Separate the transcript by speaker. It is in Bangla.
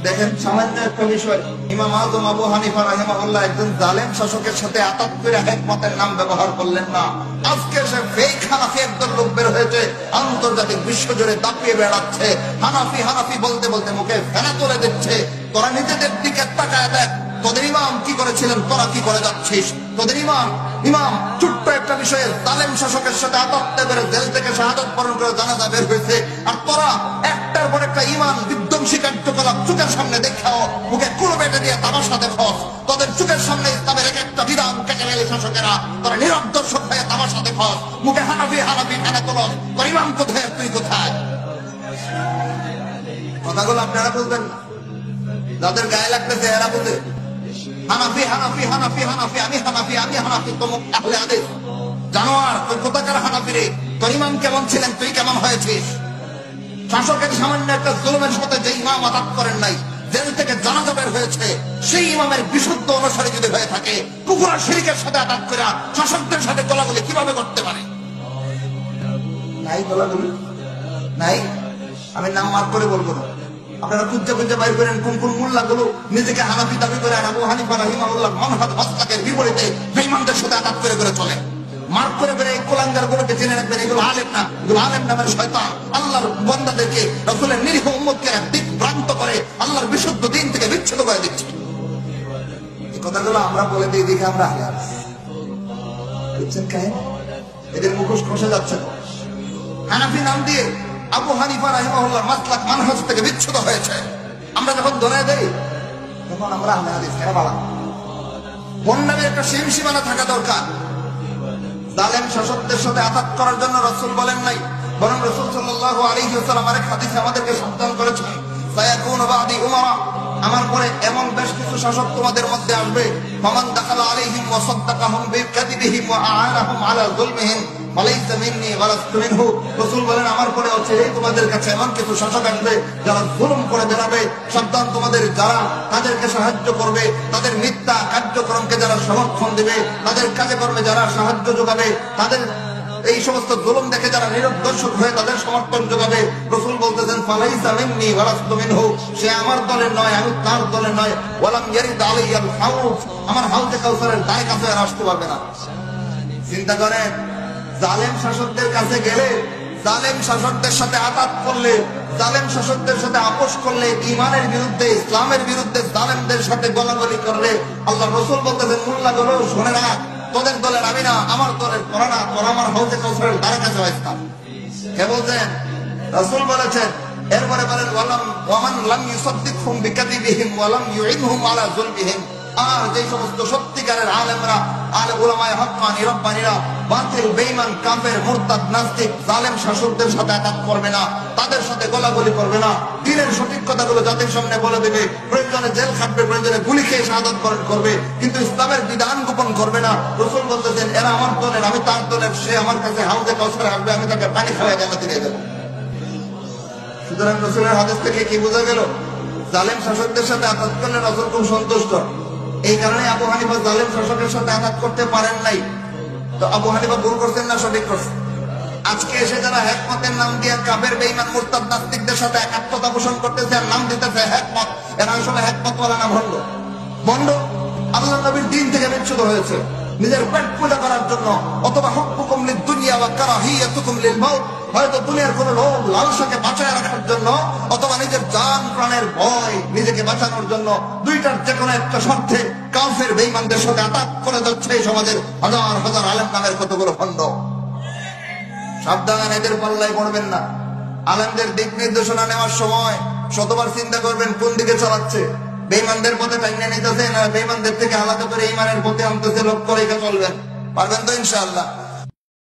Speaker 1: দেখেন সামান্য একটা বিষয়, ইমাম আযম আবু হানিফা রাহিমাহুল্লাহ একজন জালেম শাসকের সাথে আতাত করে হিকমতের নাম ব্যবহার করলেন না। আজকে সে ফেক হানাফি একদল লোক বের হয়েছে, আন্তর্জাতিক বিশ্ব জুড়ে দাপিয়ে বেড়াচ্ছে, হানাফি হানাফি বলতে বলতে মুখে ফেনা তুলে দিচ্ছে। তোরা নিজেদের দিকে তাকায় দেখ, তোদের ইমাম কি করেছিলেন, তোরা কি করে যাচ্ছিস? তোদের ইমাম ছোট্ট একটা বিষয়ে জালেম শাসকের সাথে আতাত করে জেল থেকে শাহাদাত বরণ করে জানাজা বের হয়েছে, আর তোরা একটার পর একটা ইমান বিধ্বংসী কার্যকলাপ চোখের সামনে দেখাও, মুখে কুলো বেটে দিয়ে তামাশা দেখস। তোদের চোখের সামনে ইসলামের এক একটা বিধান কেটে ফেলে শাসকেরা, তোরা নীরব দর্শক হয়ে তামাশা দেখস, মুখে হানাফি হানাফি ফেনা তোলস। তোর ইমাম কোথায়, তুই কোথায়? কথাগুলো আপনারা বলবেন না, যাদের গায়ে লাগতেছে এরা বুঝে। হানাফি হানাফি হানাফি হানাফি, আমি হানাফি আমি হানাফি, তমুক আহলে হাদিস। জানোয়ার, তুই কোথাকার হানাফি রে? তোর ইমাম কেমন ছিলেন, তুই কেমন হয়েছিস? শাসকের সামান্য একটা জুলুমের সাথে যে ইমাম আতাত করেন নাই, জেল থেকে জানাজা বের হয়েছে, সেই ইমামের বিশুদ্ধ অনুসারী যদি হয়ে থাকে, কুফর আর শিরকের সাথে আতাত করে শাসকদের সাথে গোলাগুলি কিভাবে করতে পারে? নাই গোলাগুলি নাই, আমি নাম মার করে বলবো না, আপনারা খুঁজে খুঁজে বাইর করেন কোন কোন মোল্লাগুলো নিজেকে হানাফি দাবি করে আবু হানিফা রাহিমাহুল্লাহ মানহাজ মাসলাকের বিপরীতে বেঈমানদের সাথে আতাত করে করে চলে। মার্ক করে করে এই কোলাঙ্গার গুলোকে জেনে রাখবেন, এগুলো আলেম না, এগুলো আলেম নামের শয়তান। আল্লাহর বান্দাদেরকে, রাসূলের নিরীহ উম্মতকে দিকভ্রান্ত করে আল্লাহর বিশুদ্ধ দ্বীন থেকে বিচ্ছিন্ন করে দিচ্ছে। এই কথাগুলো আমরা বলে দিই দেখে আমরা বুঝছেন কেন এদের মুখোশ খসে যাচ্ছে। হানাফি নাম দিয়ে আবু হানিফা রাহিমাহুল্লাহ মাসলাক মানহাজ থেকে বিচ্ছুত হয়েছে। আমরা যখন ধরে দেই তখন আমরা আহলে হাদিস কেন বলা? কোন নামে একটা সীমানা থাকা দরকার। জালেম শাসকদের সাথে আতাত করার জন্য রাসূল বলেন নাই, বরং রাসূল সাল্লাল্লাহু আলাইহি ওয়াসাল্লাম আরেক হাদিসে আমাদেরকে সাবধান করেছেন, সায়াকুনু বাদি উমারা, আমার পরে এমন বেশ কিছু শাসক তোমাদের মধ্যে আসবে, ফামান দাখালা আলাইহিম ওয়া সাদ্দাকাহুম বিকাযিবিহিম ওয়া আ'আনাহুম আলা যুলমিহিম ফালাইসা মিন্নি ওয়া লাস্তু মিনহু। রাসূল বলেন আমার পরে হচ্ছে এই তোমাদের কাছে এমন কিছু শাসক আসবে যারা জুলুম করে বেড়াবে। সাবধান, তোমাদের যারা তাদেরকে সাহায্য করবে, তাদের মিথ্যা কার্যক্রমকে যারা সমর্থন দিবে, তাদের কাজে কর্মে যারা সাহায্য যোগাবে, তাদের এই সমস্ত জুলুম দেখে যারা নীরব দর্শক হয়ে তাদের সমর্থন যোগাবে, রাসূল বলতেছেন ফালাইসা মিন্নি ওয়া লাস্তু মিনহু, সে আমার দলের নয়, আমি তার দলের নয়। ওয়ালাম ইয়ারিদ আলাইয়াল হাউজ, আমার হাউজে কাউসারের ধারে কাছে আর আসতে পারবে না। চিন্তা করেন, জালেম শাসকদের কাছে গেলে, জালেম শাসকদের সাথে আতাত করলে, জালেম শাসকদের সাথে আপোষ করলে, ঈমানের বিরুদ্ধে ইসলামের বিরুদ্ধে জালেমদের সাথে গলাগলি করলে, আল্লাহ রাসূল বলতেছেন মুল্লাগুলো শুনে না, তোদের দলের আমি না, আমার দলের তোরা না, তোরা আমার হাউজে কাউসারের ধারে কাছে আসতাম। কে বলছেন? রাসূল বলেছেন। এরপরে বলেন ওয়ামান লাম ইউসাদ্দিকহুম বিকাযিবিহিম ওয়া লাম ইউইনহুম আলা যুলমিহিম, আর যে সমস্ত সত্যিকারের আলেমরা, আলেম উলামায়ে হক্কানি রব্বানিরা বাতিল বেঈমান কাফের মুরতাদ নাস্তিক জালেম শাসকদের সাথে আতাত করবে না, তাদের সাথে গোলাগুলি করবে না, দ্বীনের সঠিক কথাগুলো জাতির সামনে বলে দেবে, প্রয়োজনে জেল খাটবে, প্রয়োজনে গুলি খেয়ে শাহাদাত বরণ করবে, কিন্তু ইসলামের বিধান গোপন করবে না। রাসূল বলতেছেন এরা আমার দলের, আমি তার দলের, সে আমার কাছে হাউজে কাউসারে আসবে, আমি তাকে পানি খাওয়ায় জান্নাতে নিয়ে দেব। সুতরাং রাসূলের হাদিস থেকে কি বোঝা গেল? জালেম শাসকদের সাথে আতাত করলে রাসূল খুব সন্তুষ্ট। এই কারণে আবু হানিফা জালেম শাসকের সাথে আঘাত করতে পারেন নাই। তো আবু হানিফা ভুল করছেন না সঠিক করছেন? আজকে এসে যারা হিকমতের নাম দিয়ে কাফের বেঈমান মুরতাদ নাস্তিকদের সাথে একাত্মতা পোষণ করতেছে আর নাম দিতেছে হিকমত, এরা আসলে হিকমত ওয়ালা না ভণ্ড। ভণ্ড আল্লাহর নবীর দ্বীন থেকে বিচ্যুত হয়েছে নিজের পেট পূজা করার জন্য, অথবা হুব্বুকুম লিদ-দুনিয়া ওয়া কারাহিয়াতুকুম লিল-মাউত, হয়তো দুনিয়ার কোন লোভ লালসাকে বাঁচায় রাখার জন্য, অথবা নিজের জান প্রাণের ভয় নিজেকে বাঁচানোর জন্য, দুইটার যে কোনো একটা স্বার্থে কাফের বেঈমানদের সাথে আতাত করে যাচ্ছে এই সমাজের হাজার হাজার আলেম নামের কতগুলো ভণ্ড। সাবধান, এদের পাল্লায় পড়বেন না। আলেমদের দিক নির্দেশনা নেওয়ার সময় শতবার চিন্তা করবেন কোন দিকে চালাচ্ছে। বেঈমানদের পথে টাইনে নিতেছে না বেঈমানদের থেকে আলাদা করে ঈমানের পথে আনতেছে, লক্ষ্য রেখে চলবেন। পারবেন তো ইনশাআল্লাহ?